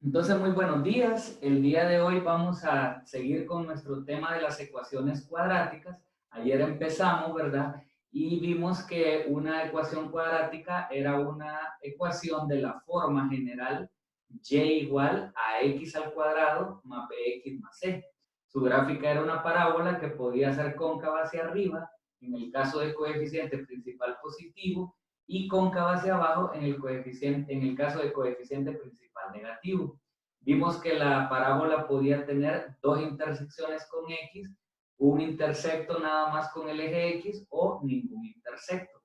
Entonces, muy buenos días. El día de hoy vamos a seguir con nuestro tema de las ecuaciones cuadráticas. Ayer empezamos, ¿verdad? Y vimos que una ecuación cuadrática era una ecuación de la forma general y igual a x al cuadrado más bx más c. Su gráfica era una parábola que podía ser cóncava hacia arriba, en el caso del coeficiente principal positivo, y cóncava hacia abajo en el caso de coeficiente principal negativo. Vimos que la parábola podía tener dos intersecciones con x, un intersecto nada más con el eje x o ningún intersecto.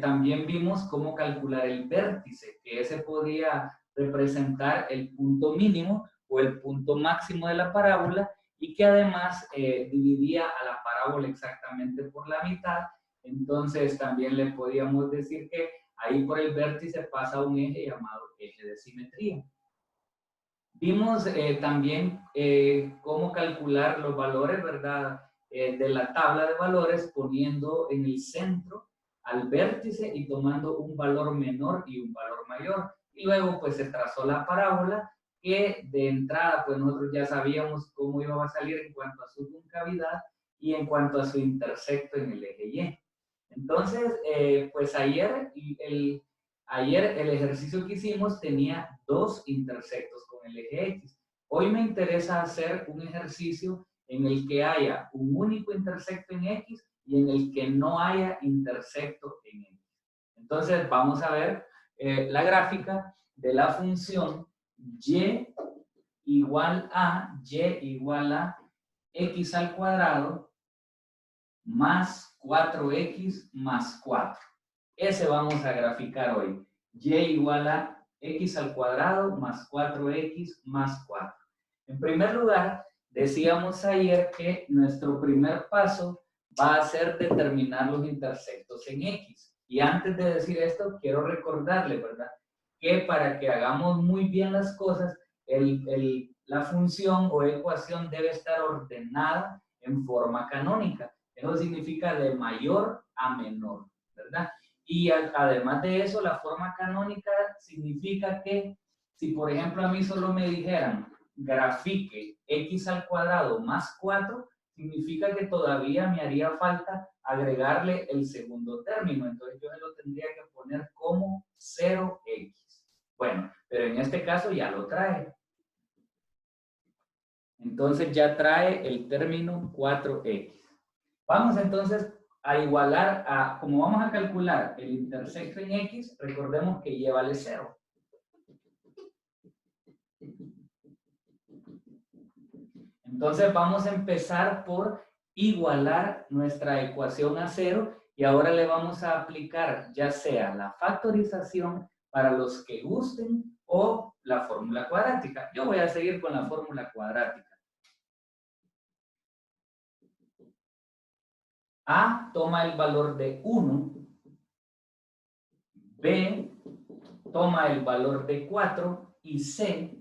También vimos cómo calcular el vértice, que ese podía representar el punto mínimo o el punto máximo de la parábola y que además dividía a la parábola exactamente por la mitad. Entonces también le podíamos decir que ahí por el vértice pasa un eje llamado eje de simetría. Vimos también cómo calcular los valores, ¿verdad? De la tabla de valores poniendo en el centro al vértice y tomando un valor menor y un valor mayor. Y luego pues se trazó la parábola que de entrada pues nosotros ya sabíamos cómo iba a salir en cuanto a su concavidad y en cuanto a su intersecto en el eje Y. Entonces, pues ayer el ejercicio que hicimos tenía dos intersectos con el eje X. Hoy me interesa hacer un ejercicio en el que haya un único intersecto en X y en el que no haya intersecto en X. Entonces vamos a ver la gráfica de la función y igual a x al cuadrado más 4x más 4. Ese vamos a graficar hoy. Y igual a x al cuadrado más 4x más 4. En primer lugar, decíamos ayer que nuestro primer paso va a ser determinar los intersectos en x. Y antes de decir esto, quiero recordarle, ¿verdad? Que para que hagamos muy bien las cosas, la función o ecuación debe estar ordenada en forma canónica. Eso significa de mayor a menor, ¿verdad? Y además de eso, la forma canónica significa que si, por ejemplo, a mí solo me dijeran grafique x al cuadrado más 4, significa que todavía me haría falta agregarle el segundo término. Entonces yo me lo tendría que poner como 0x. Bueno, pero en este caso ya lo trae. Entonces ya trae el término 4x. Vamos entonces a igualar a, como vamos a calcular el intersecto en x, recordemos que y vale 0. Entonces vamos a empezar por igualar nuestra ecuación a 0 y ahora le vamos a aplicar ya sea la factorización para los que gusten o la fórmula cuadrática. Yo voy a seguir con la fórmula cuadrática. A toma el valor de 1, B toma el valor de 4 y C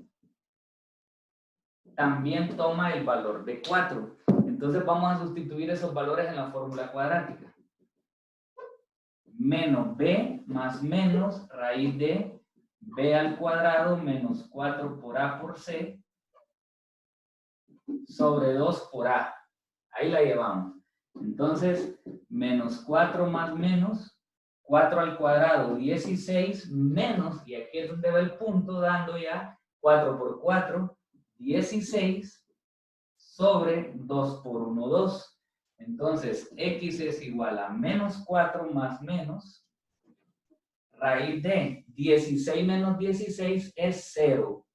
también toma el valor de 4. Entonces vamos a sustituir esos valores en la fórmula cuadrática. Menos b más menos raíz de b al cuadrado menos 4 por a por c sobre 2 por a. Ahí la llevamos. Entonces, menos 4 más menos, 4 al cuadrado, 16, menos, y aquí es donde va el punto, dando ya 4 por 4, 16, sobre 2 por 1, 2. Entonces, x es igual a menos 4 más menos, raíz de 16 menos 16 es 0.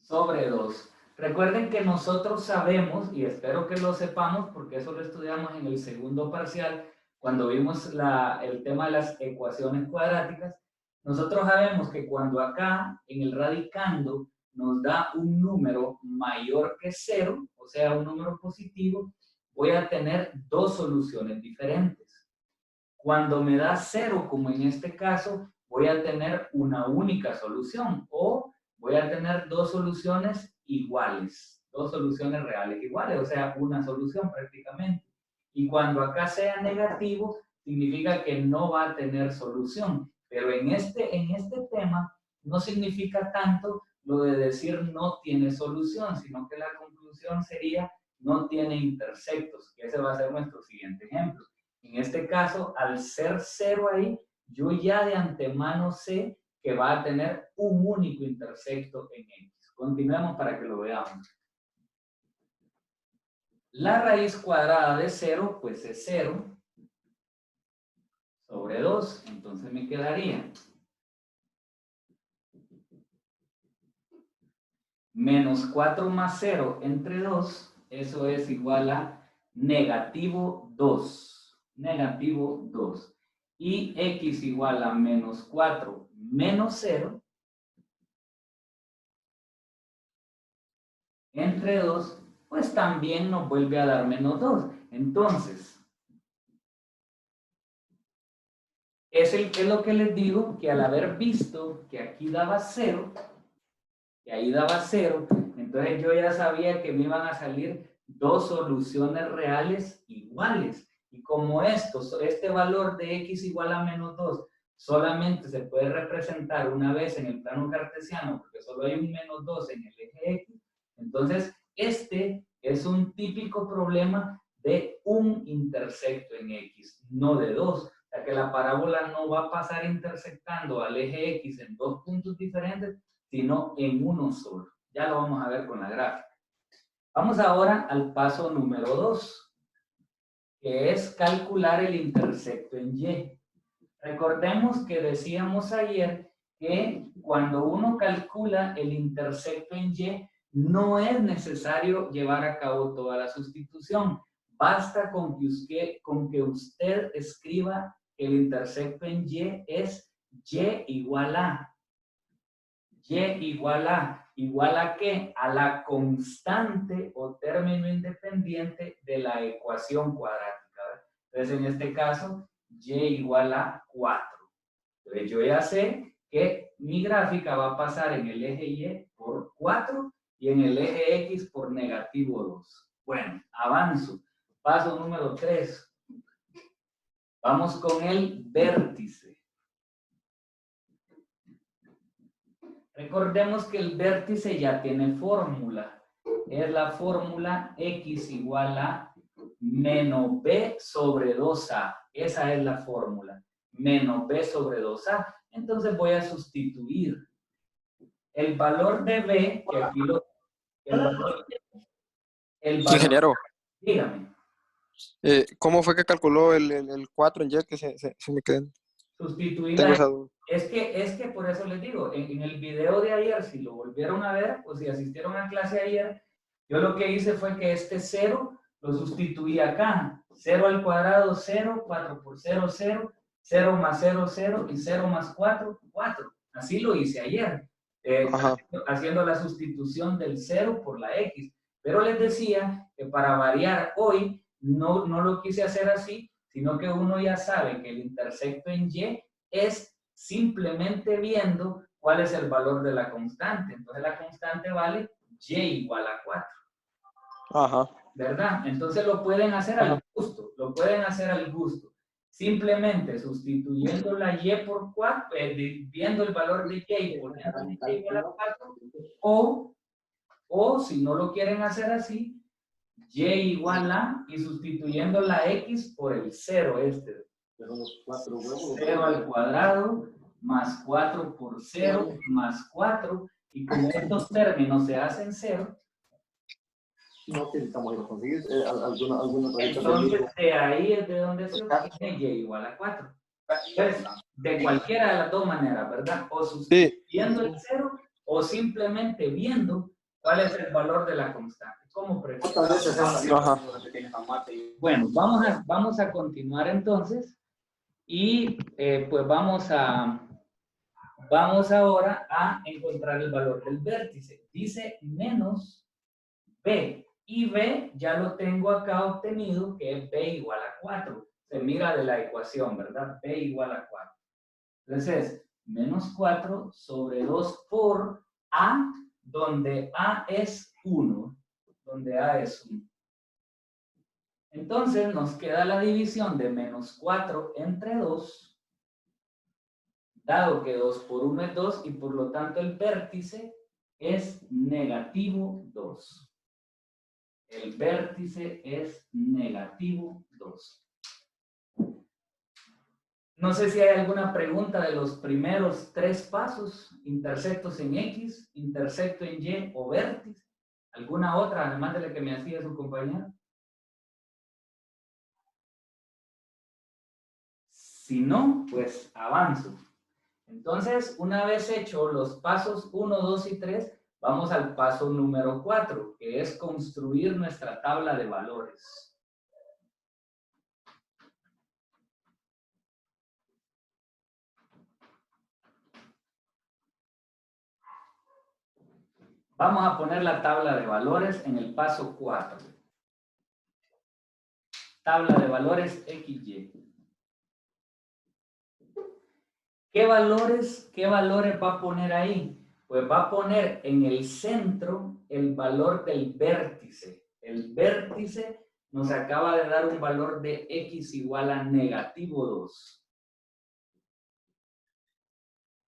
Sobre 2. Recuerden que nosotros sabemos, y espero que lo sepamos, porque eso lo estudiamos en el segundo parcial, cuando vimos el tema de las ecuaciones cuadráticas, nosotros sabemos que cuando acá, en el radicando, nos da un número mayor que 0, o sea, un número positivo, voy a tener dos soluciones diferentes. Cuando me da 0, como en este caso, voy a tener una única solución, o voy a tener dos soluciones iguales, dos soluciones reales iguales, o sea, una solución prácticamente. Y cuando acá sea negativo, significa que no va a tener solución. Pero en este tema no significa tanto lo de decir no tiene solución, sino que la conclusión sería no tiene intersectos, que ese va a ser nuestro siguiente ejemplo. En este caso, al ser 0 ahí, yo ya de antemano sé que va a tener un único intersecto en X. Continuemos para que lo veamos. La raíz cuadrada de 0, pues es 0 sobre 2. Entonces me quedaría menos 4 más 0 entre 2, eso es igual a negativo 2. Negativo 2. Y x igual a menos 4 menos 0 entre 2, pues también nos vuelve a dar menos 2. Entonces, es lo que les digo, que al haber visto que aquí daba 0, que ahí daba 0, entonces yo ya sabía que me iban a salir dos soluciones reales iguales. Y como este valor de x igual a menos 2 solamente se puede representar una vez en el plano cartesiano, porque solo hay un menos 2 en el eje x, entonces este es un típico problema de un intersecto en x, no de dos. O sea que la parábola no va a pasar intersectando al eje x en dos puntos diferentes, sino en uno solo. Ya lo vamos a ver con la gráfica. Vamos ahora al paso número 2, que es calcular el intersecto en Y. Recordemos que decíamos ayer que cuando uno calcula el intersecto en Y, no es necesario llevar a cabo toda la sustitución. Basta con que usted escriba que el intersecto en Y es Y igual a. Y igual a ¿qué? A la constante o término independiente de la ecuación cuadrática. ¿Verdad? Entonces, en este caso, y igual a 4. Entonces, yo ya sé que mi gráfica va a pasar en el eje Y por 4 y en el eje X por negativo 2. Bueno, avanzo. Paso número 3. Vamos con el vértice. Recordemos que el vértice ya tiene fórmula. Es la fórmula x igual a menos b sobre 2a. Esa es la fórmula. Menos b sobre 2a. Entonces voy a sustituir el valor de b, que aquí lo... El valor, Ingeniero, dígame. ¿cómo fue que calculó el 4 en Y que se me quedó? Sustituir Tengo a... esa duda. Es que por eso les digo, en el video de ayer, si lo volvieron a ver, o si asistieron a clase ayer, yo lo que hice fue que este 0 lo sustituí acá. 0 al cuadrado, 0, 4 por 0, 0, 0 más 0, 0, y 0 más 4, 4. Así lo hice ayer, haciendo la sustitución del 0 por la x. Pero les decía que para variar hoy, no lo quise hacer así, sino que uno ya sabe que el intersecto en Y es simplemente viendo cuál es el valor de la constante. Entonces la constante vale Y igual a 4. Ajá. ¿Verdad? Entonces lo pueden hacer al gusto, lo pueden hacer al gusto. Simplemente sustituyendo la Y por 4, viendo el valor de Y, poniendo Y igual a 4, o si no lo quieren hacer así, Y igual a, y sustituyendo la X por el 0 este. 0 al cuadrado más 4 por 0 más 4, y como estos términos se hacen 0, no necesitamos conseguir alguna entonces de ahí es de donde se obtiene Y igual a 4. Pues, de cualquiera de las dos maneras, ¿verdad? O sustituyendo el 0 o simplemente viendo cuál es el valor de la constante. ¿Cómo prefieres? Bueno, vamos a continuar entonces y pues vamos ahora a encontrar el valor del vértice. Dice menos b, y b ya lo tengo acá obtenido, que es b igual a 4. Se mira de la ecuación, ¿verdad? B igual a 4. Entonces, menos 4 sobre 2 por a, donde a es 1. Donde a es 1. Entonces, nos queda la división de menos 4 entre 2 dado que 2 por 1 es 2 y por lo tanto el vértice es negativo 2. El vértice es negativo 2. No sé si hay alguna pregunta de los primeros 3 pasos, intersectos en X, intersecto en Y o vértice. ¿Alguna otra, además de la que me hacía su compañero? Si no, pues avanzo. Entonces, una vez hecho los pasos 1, 2 y 3, vamos al paso número 4, que es construir nuestra tabla de valores. Vamos a poner la tabla de valores en el paso 4. Tabla de valores XY. ¿Qué valores va a poner ahí? Pues va a poner en el centro el valor del vértice. El vértice nos acaba de dar un valor de X igual a negativo 2.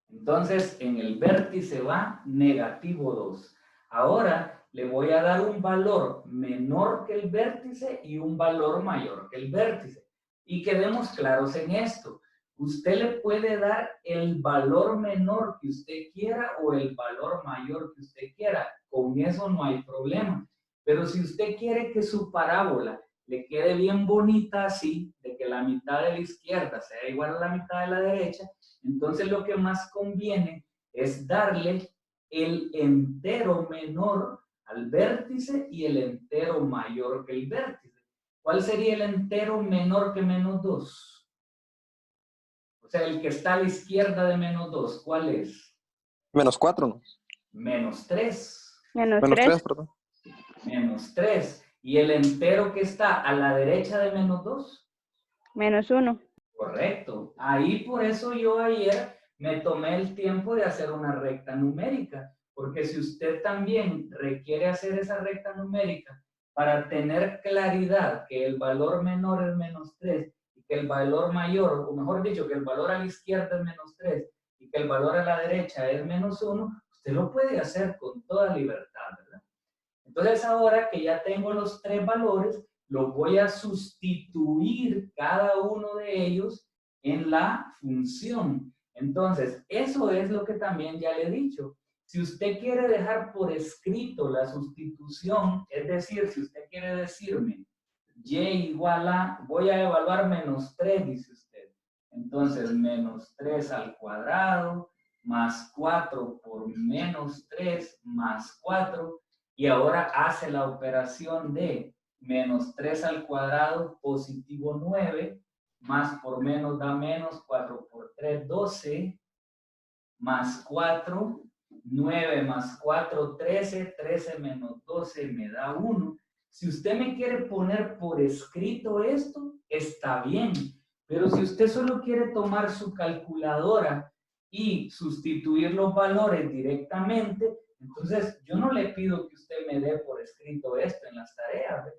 Entonces, en el vértice va negativo 2. Ahora le voy a dar un valor menor que el vértice y un valor mayor que el vértice. Y quedemos claros en esto. Usted le puede dar el valor menor que usted quiera o el valor mayor que usted quiera. Con eso no hay problema. Pero si usted quiere que su parábola le quede bien bonita así, de que la mitad de la izquierda sea igual a la mitad de la derecha, entonces lo que más conviene es darle el entero menor al vértice y el entero mayor que el vértice. ¿Cuál sería el entero menor que menos 2? O sea, el que está a la izquierda de menos 2, ¿cuál es? Menos 4, ¿no? Menos 3. Menos Menos 3. 3, perdón. Menos 3. ¿Y el entero que está a la derecha de menos 2? Menos 1. Correcto. Ahí por eso yo ayer me tomé el tiempo de hacer una recta numérica, porque si usted también requiere hacer esa recta numérica para tener claridad que el valor menor es menos 3 y que el valor mayor, o mejor dicho, que el valor a la izquierda es menos 3 y que el valor a la derecha es menos 1, usted lo puede hacer con toda libertad, ¿verdad? Entonces ahora que ya tengo los 3 valores, los voy a sustituir cada uno de ellos en la función. Entonces, eso es lo que también ya le he dicho. Si usted quiere dejar por escrito la sustitución, es decir, si usted quiere decirme y igual a, voy a evaluar menos 3, dice usted. Entonces, menos 3 al cuadrado, más 4 por menos 3, más 4. Y ahora hace la operación de menos 3 al cuadrado, positivo 9, más por menos da menos, 4 por 3, 12, más 4, 9 más 4, 13, 13 menos 12 me da 1. Si usted me quiere poner por escrito esto, está bien. Pero si usted solo quiere tomar su calculadora y sustituir los valores directamente, entonces yo no le pido que usted me dé por escrito esto en las tareas. ¿Ve?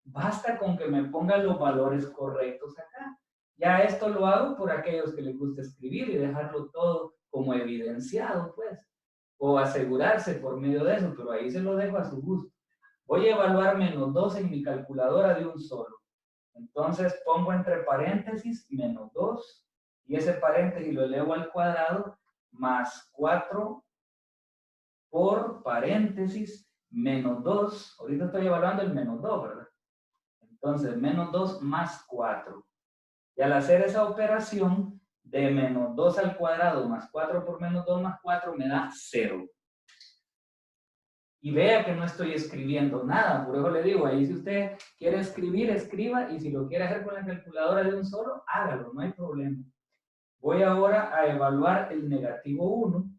Basta con que me ponga los valores correctos acá. Ya esto lo hago por aquellos que les gusta escribir y dejarlo todo como evidenciado, pues, o asegurarse por medio de eso, pero ahí se lo dejo a su gusto. Voy a evaluar menos 2 en mi calculadora de un solo. Entonces pongo entre paréntesis menos 2 y ese paréntesis lo elevo al cuadrado más 4 por paréntesis menos 2. Ahorita estoy evaluando el menos 2, ¿verdad? Entonces menos 2 más 4. Y al hacer esa operación de menos 2 al cuadrado más 4 por menos 2 más 4 me da 0. Y vea que no estoy escribiendo nada, por eso le digo, ahí si usted quiere escribir, escriba, y si lo quiere hacer con la calculadora de un solo, hágalo, no hay problema. Voy ahora a evaluar el negativo 1,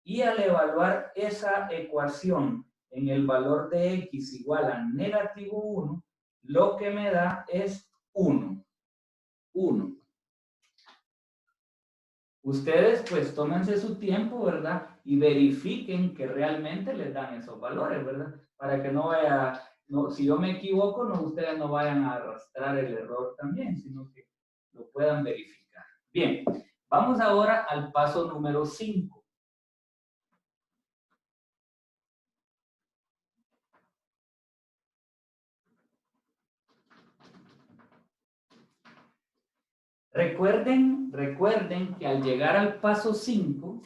y al evaluar esa ecuación en el valor de x igual a negativo 1, lo que me da es 1. 1. Ustedes pues tómense su tiempo, ¿verdad? Y verifiquen que realmente les dan esos valores, ¿verdad? Para que no vaya, no, si yo me equivoco, no, ustedes no vayan a arrastrar el error también, sino que lo puedan verificar. Bien, Vamos ahora al paso número 5. Recuerden que al llegar al paso 5,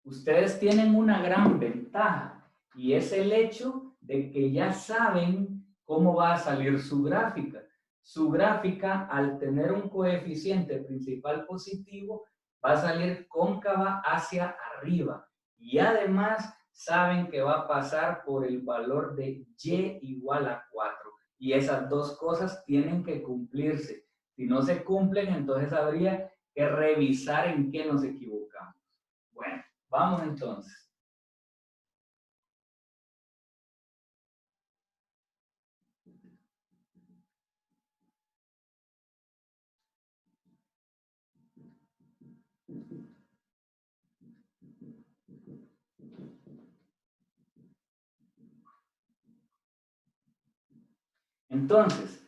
ustedes tienen una gran ventaja y es el hecho de que ya saben cómo va a salir su gráfica. Su gráfica, al tener un coeficiente principal positivo, va a salir cóncava hacia arriba. Y además saben que va a pasar por el valor de y igual a 4. Y esas dos cosas tienen que cumplirse. Si no se cumplen, entonces habría que revisar en qué nos equivocamos. Bueno, vamos entonces. Entonces,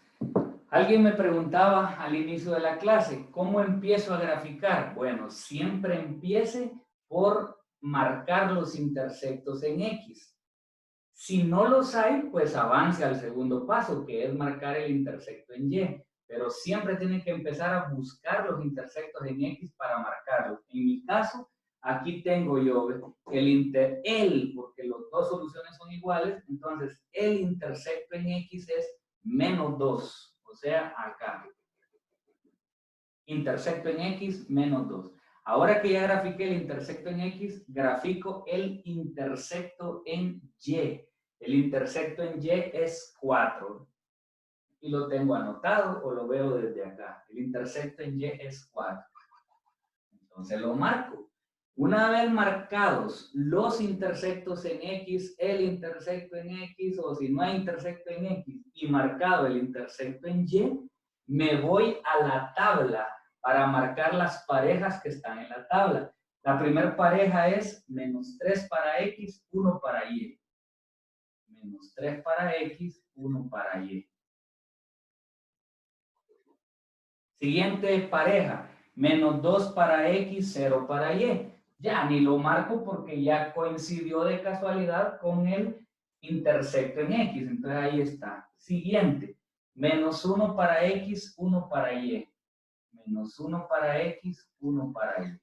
alguien me preguntaba al inicio de la clase, ¿cómo empiezo a graficar? Bueno, siempre empiece por marcar los intersectos en X. Si no los hay, pues avance al segundo paso, que es marcar el intersecto en Y. Pero siempre tiene que empezar a buscar los intersectos en X para marcarlos. En mi caso, aquí tengo yo porque las dos soluciones son iguales, entonces el intersecto en X es menos 2, o sea, acá. Intersecto en X, menos 2. Ahora que ya grafiqué el intersecto en X, grafico el intersecto en Y. El intersecto en Y es 4. Y lo tengo anotado o lo veo desde acá. El intersecto en Y es 4. Entonces lo marco. Una vez marcados los intersectos en X, el intersecto en X, o si no hay intersecto en X, y marcado el intersecto en Y, me voy a la tabla para marcar las parejas que están en la tabla. La primera pareja es menos 3 para X, 1 para Y. Menos 3 para X, 1 para Y. Siguiente pareja, menos 2 para X, 0 para Y. Ya ni lo marco porque ya coincidió de casualidad con el intersecto en X. Entonces ahí está. Siguiente, menos 1 para X, 1 para Y. Menos 1 para X, 1 para Y.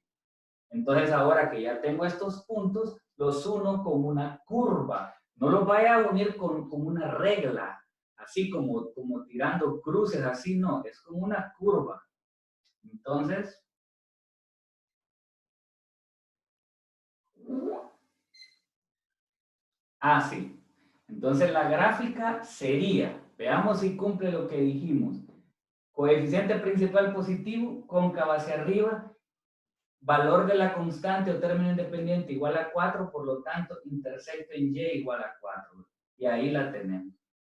Entonces ahora que ya tengo estos puntos, los uno con una curva. No los vaya a unir con una regla, así como tirando cruces, así no, es como una curva. Entonces, sí. Entonces la gráfica sería, veamos si cumple lo que dijimos. Coeficiente principal positivo, cóncava hacia arriba, valor de la constante o término independiente igual a 4, por lo tanto, intersecto en Y igual a 4. Y ahí la tenemos.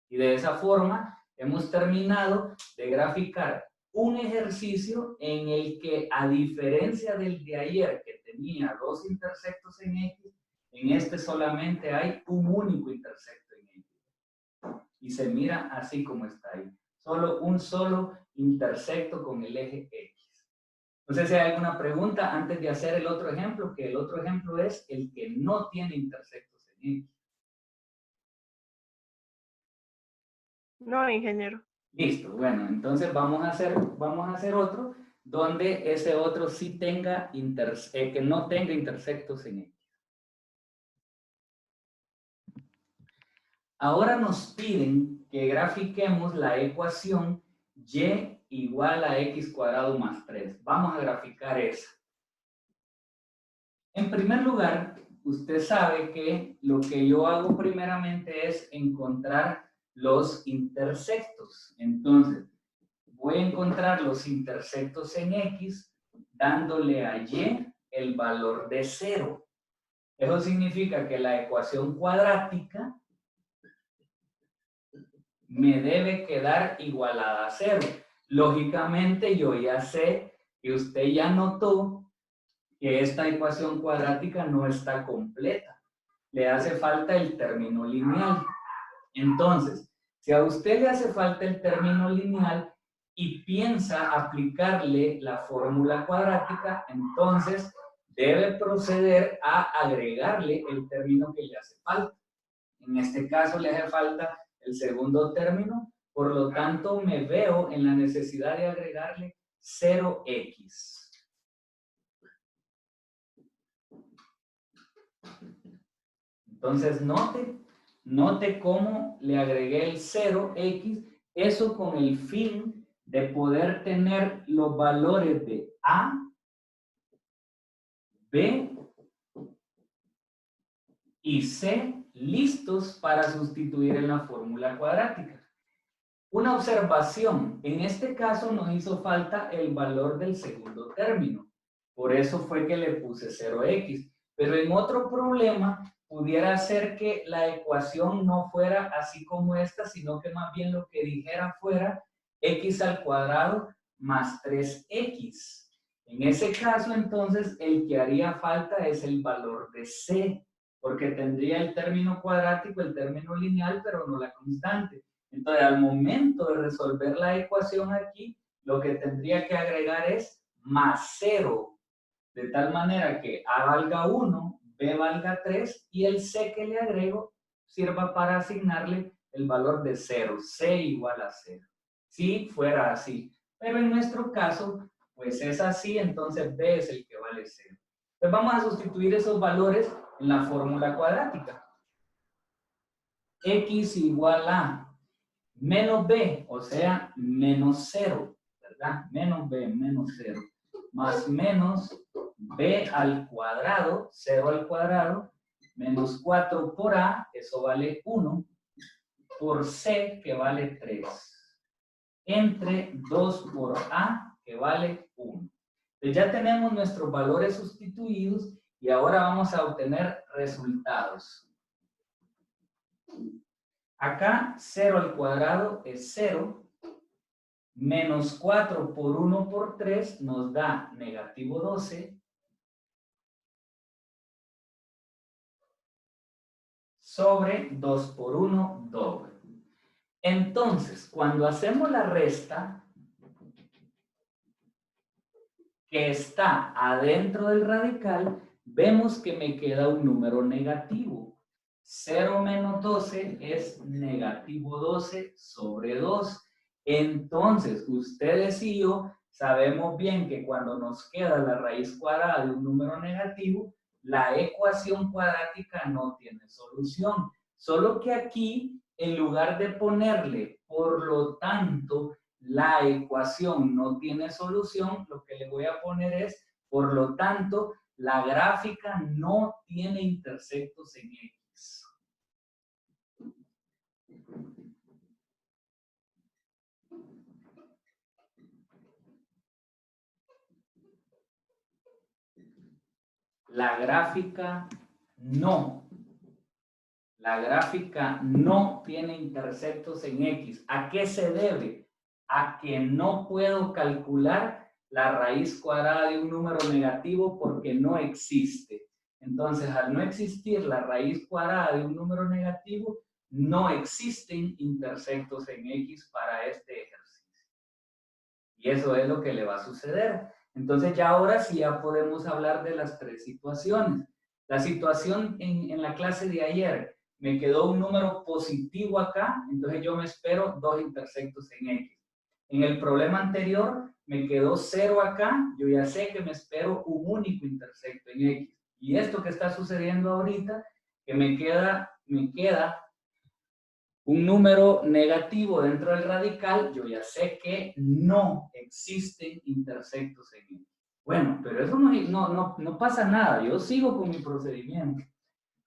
Y de esa forma hemos terminado de graficar un ejercicio en el que, a diferencia del de ayer, que tenía dos intersectos en X, en este solamente hay un único intersecto en X. Y se mira así como está ahí. Solo un solo intersecto con el eje X. No sé si hay alguna pregunta antes de hacer el otro ejemplo, que el otro ejemplo es el que no tiene intersectos en X. No, ingeniero. Listo, bueno, entonces vamos a hacer otro donde ese otro sí tenga que no tenga intersectos en X. Ahora nos piden que grafiquemos la ecuación y igual a x cuadrado más 3. Vamos a graficar esa. En primer lugar, usted sabe que lo que yo hago primeramente es encontrar los intersectos. Entonces, voy a encontrar los intersectos en X dándole a Y el valor de 0. Eso significa que la ecuación cuadrática me debe quedar igualada a 0. Lógicamente, yo ya sé que usted ya notó que esta ecuación cuadrática no está completa. Le hace falta el término lineal. Entonces, si a usted le hace falta el término lineal, y piensa aplicarle la fórmula cuadrática, entonces debe proceder a agregarle el término que le hace falta. En este caso le hace falta el segundo término, por lo tanto me veo en la necesidad de agregarle 0x. Entonces note cómo le agregué el 0x, eso con el fin de poder tener los valores de A, B y C listos para sustituir en la fórmula cuadrática. Una observación, en este caso nos hizo falta el valor del segundo término, por eso fue que le puse 0x, pero en otro problema pudiera ser que la ecuación no fuera así como esta, sino que más bien lo que dijera fuera x al cuadrado más 3x. En ese caso, entonces, el que haría falta es el valor de c, porque tendría el término cuadrático, el término lineal, pero no la constante. Entonces, al momento de resolver la ecuación aquí, lo que tendría que agregar es más 0, de tal manera que A valga 1, B valga 3, y el C que le agrego sirva para asignarle el valor de 0, C igual a 0. Si fuera así, pero en nuestro caso, pues es así, entonces B es el que vale 0. Entonces vamos a sustituir esos valores en la fórmula cuadrática. X igual a menos B, o sea, menos 0, ¿verdad? Menos B, menos 0, más menos B al cuadrado, 0 al cuadrado, menos 4 por A, eso vale 1, por C, que vale 3, entre 2 por A, que vale 1. Entonces ya tenemos nuestros valores sustituidos y ahora vamos a obtener resultados. Acá 0 al cuadrado es 0, menos 4 por 1 por 3 nos da negativo 12, sobre 2 por 1, doble. Entonces, cuando hacemos la resta, que está adentro del radical, vemos que me queda un número negativo. 0 menos 12 es negativo 12 sobre 2. Entonces, ustedes y yo sabemos bien que cuando nos queda la raíz cuadrada de un número negativo, la ecuación cuadrática no tiene solución. Solo que aquí, en lugar de ponerle, por lo tanto, la ecuación no tiene solución, lo que le voy a poner es, por lo tanto, la gráfica no tiene intersectos en X. La gráfica no tiene intersectos en X. ¿A qué se debe? A que no puedo calcular la raíz cuadrada de un número negativo porque no existe. Entonces, al no existir la raíz cuadrada de un número negativo, no existen intersectos en X para este ejercicio. Y eso es lo que le va a suceder. Entonces, ya ahora sí ya podemos hablar de las tres situaciones. La situación en la clase de ayer, me quedó un número positivo acá, entonces yo me espero dos intersectos en X. En el problema anterior, me quedó 0 acá, yo ya sé que me espero un único intersecto en X. Y esto que está sucediendo ahorita, que me queda un número negativo dentro del radical, yo ya sé que no existen intersectos en X. Bueno, pero eso no pasa nada, yo sigo con mi procedimiento.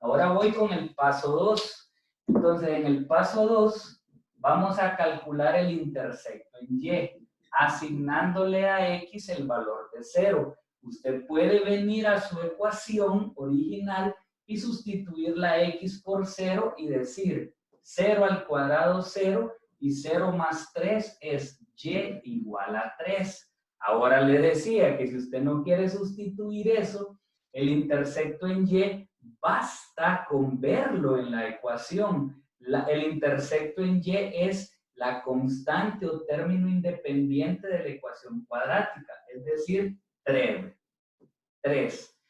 Ahora voy con el paso 2. Entonces, en el paso 2, vamos a calcular el intersecto en Y, asignándole a X el valor de 0. Usted puede venir a su ecuación original y sustituir la X por 0 y decir 0 al cuadrado 0 y 0 más 3 es Y igual a 3. Ahora le decía que si usted no quiere sustituir eso, el intersecto en Y, basta con verlo en la ecuación. El intersecto en Y es la constante o término independiente de la ecuación cuadrática, es decir, 3. 3.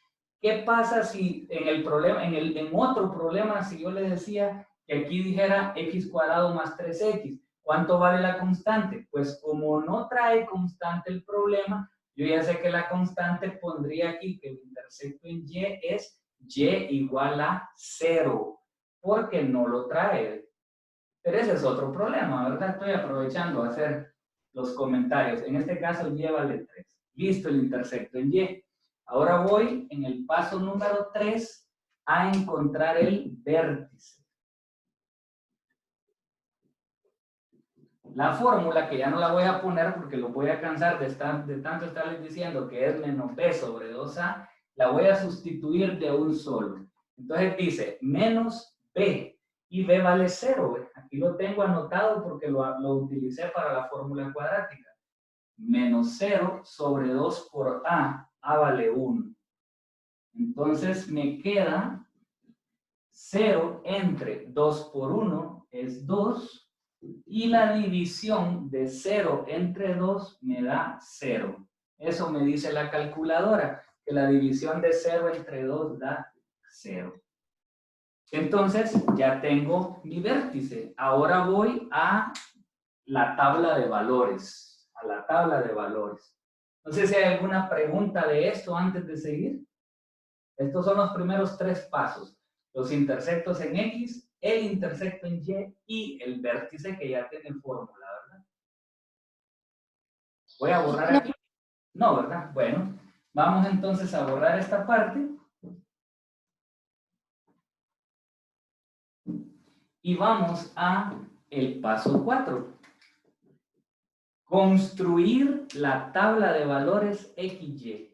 ¿Qué pasa si en el problema, en otro problema, si yo le decía que aquí dijera x cuadrado más 3x? ¿Cuánto vale la constante? Pues como no trae constante el problema, yo ya sé que la constante pondría aquí que el intersecto en y es y igual a 0, porque no lo trae. Pero ese es otro problema, ¿verdad? Estoy aprovechando a hacer los comentarios. En este caso, y vale 3. Listo el intersecto en y. Ahora voy en el paso número 3 a encontrar el vértice. La fórmula, que ya no la voy a poner porque lo voy a cansar de tanto estarles diciendo que es menos b sobre 2a, la voy a sustituir de un solo. Entonces dice menos b, y b vale 0. Aquí lo tengo anotado porque lo utilicé para la fórmula cuadrática. Menos 0 sobre 2 por a vale 1. Entonces me queda 0 entre 2 por 1 es 2. Y la división de 0 entre 2 me da 0. Eso me dice la calculadora, que la división de 0 entre 2 da 0. Entonces, ya tengo mi vértice. Ahora voy a la tabla de valores. A la tabla de valores. No sé si hay alguna pregunta de esto antes de seguir. Estos son los primeros 3 pasos. Los intersectos en X, el intersecto en Y el vértice que ya tiene fórmula, ¿verdad? Voy a borrar aquí. No, ¿verdad? Bueno, vamos entonces a borrar esta parte. Y vamos a el paso 4. Construir la tabla de valores XY.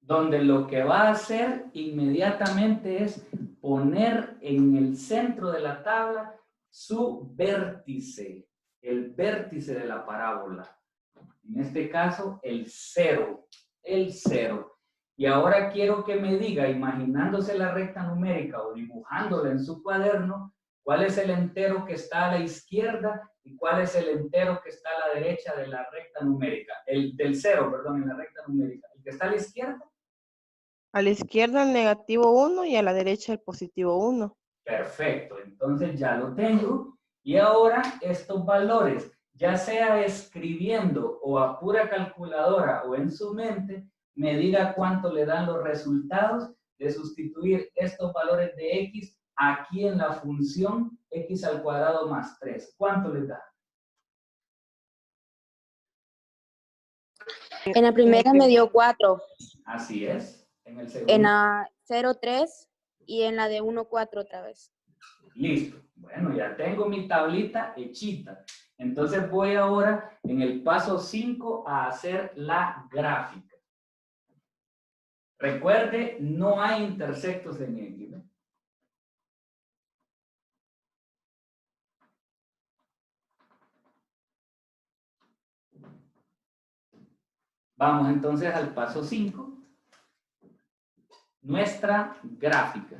Donde lo que va a hacer inmediatamente es poner en el centro de la tabla su vértice, el vértice de la parábola. En este caso, el 0, el 0. Y ahora quiero que me diga, imaginándose la recta numérica o dibujándola en su cuaderno, cuál es el entero que está a la izquierda y cuál es el entero que está a la derecha de la recta numérica. El del 0, perdón, en la recta numérica. El que está a la izquierda. A la izquierda el negativo 1 y a la derecha el positivo 1. Perfecto, entonces ya lo tengo. Y ahora estos valores, ya sea escribiendo o a pura calculadora o en su mente, me diga cuánto le dan los resultados de sustituir estos valores de x aquí en la función x al cuadrado más 3. ¿Cuánto le da? En la primera me dio 4, Así es. En el segundo. en la 0,3 y en la de 1,4 otra vez. Listo. Bueno, ya tengo mi tablita hechita. Entonces voy ahora en el paso 5 a hacer la gráfica. Recuerde, no hay intersectos en X, ¿no? Vamos entonces al paso 5. Nuestra gráfica.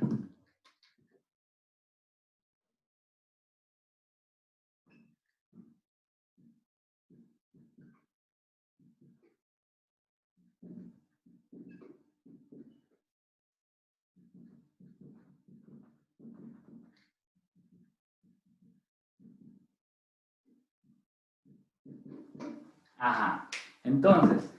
Ajá. Entonces,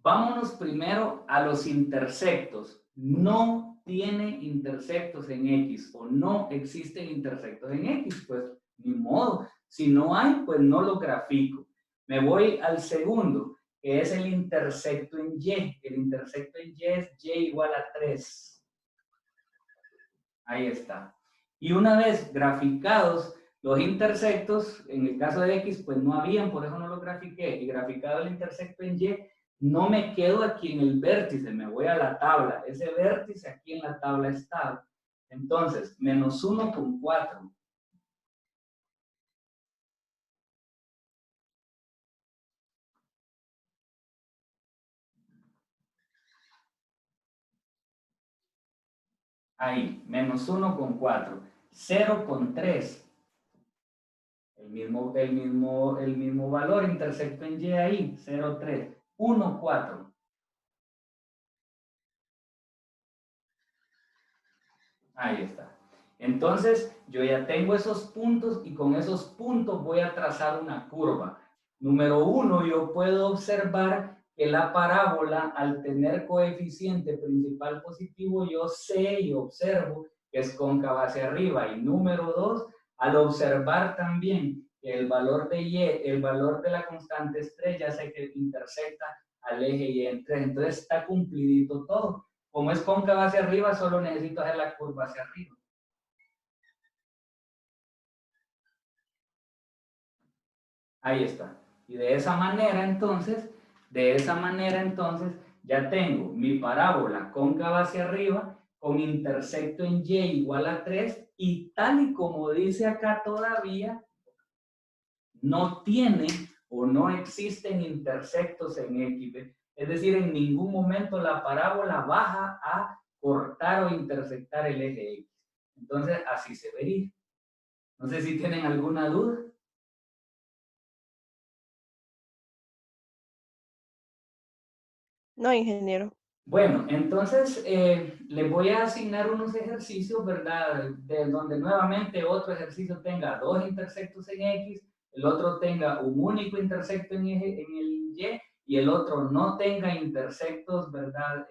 vámonos primero a los intersectos. No tiene intersectos en X o no existen intersectos en X. Pues ni modo. Si no hay, pues no lo grafico. Me voy al segundo, que es el intersecto en Y. El intersecto en Y es Y igual a 3. Ahí está. Y una vez graficados los intersectos, en el caso de X, pues no habían, por eso no lo grafiqué. Y graficado el intersecto en Y, no me quedo aquí en el vértice, me voy a la tabla. Ese vértice aquí en la tabla está. Entonces, menos 1,4. Ahí, menos 1 con 4. 0 con 3. El mismo valor, intersecto en Y ahí, 0, 3. 1, 4. Ahí está. Entonces, yo ya tengo esos puntos y con esos puntos voy a trazar una curva. Número 1, yo puedo observar que la parábola, al tener coeficiente principal positivo, yo sé y observo que es cóncava hacia arriba. Y número 2, al observar también que el valor de Y, el valor de la constante estrella, sé que intersecta al eje Y en 3. Entonces está cumplidito todo. Como es cóncava hacia arriba, solo necesito hacer la curva hacia arriba. Ahí está. Y de esa manera, entonces, ya tengo mi parábola cóncava hacia arriba con intersecto en Y igual a 3 y tal y como dice acá todavía, no tiene o no existen intersectos en X. Es decir, en ningún momento la parábola baja a cortar o intersectar el eje X. Entonces, así se vería. No sé si tienen alguna duda. No, ingeniero. Bueno, entonces les voy a asignar unos ejercicios, ¿verdad? De donde nuevamente otro ejercicio tenga 2 intersectos en X, el otro tenga un único intersecto en el Y el otro no tenga intersectos, ¿verdad?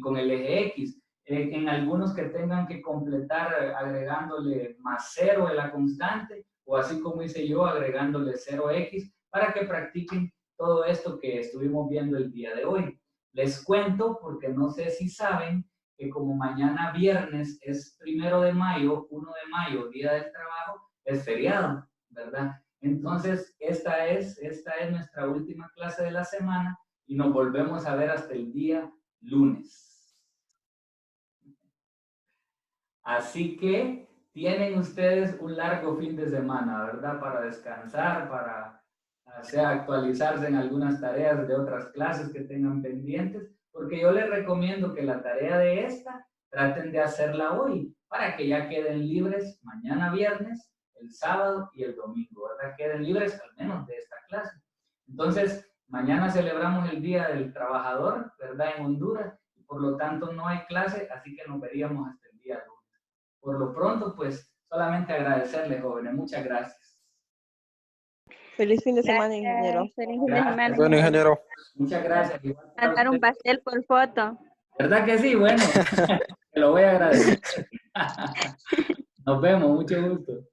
Con el eje X. En algunos que tengan que completar agregándole más 0 de la constante, o así como hice yo, agregándole 0x, para que practiquen todo esto que estuvimos viendo el día de hoy. Les cuento, porque no sé si saben, que como mañana viernes es 1 de mayo, 1 de mayo, Día del Trabajo, es feriado, ¿verdad? Entonces, esta es nuestra última clase de la semana y nos volvemos a ver hasta el día lunes. Así que tienen ustedes un largo fin de semana, ¿verdad? Para descansar, para actualizarse en algunas tareas de otras clases que tengan pendientes, porque yo les recomiendo que la tarea de esta traten de hacerla hoy, para que ya queden libres mañana viernes, el sábado y el domingo, ¿verdad? Queden libres al menos de esta clase. Entonces, mañana celebramos el Día del Trabajador, ¿verdad? En Honduras, y por lo tanto no hay clase, así que nos veríamos hasta el día lunes. Por lo pronto, pues, solamente agradecerles, jóvenes. Muchas gracias. Feliz fin de semana, ingeniero. Feliz fin de Gracias. semana. Bueno, ingeniero. Muchas gracias. Cantar un pastel por foto. ¿Verdad que sí? Bueno, te lo voy a agradecer. Nos vemos, mucho gusto.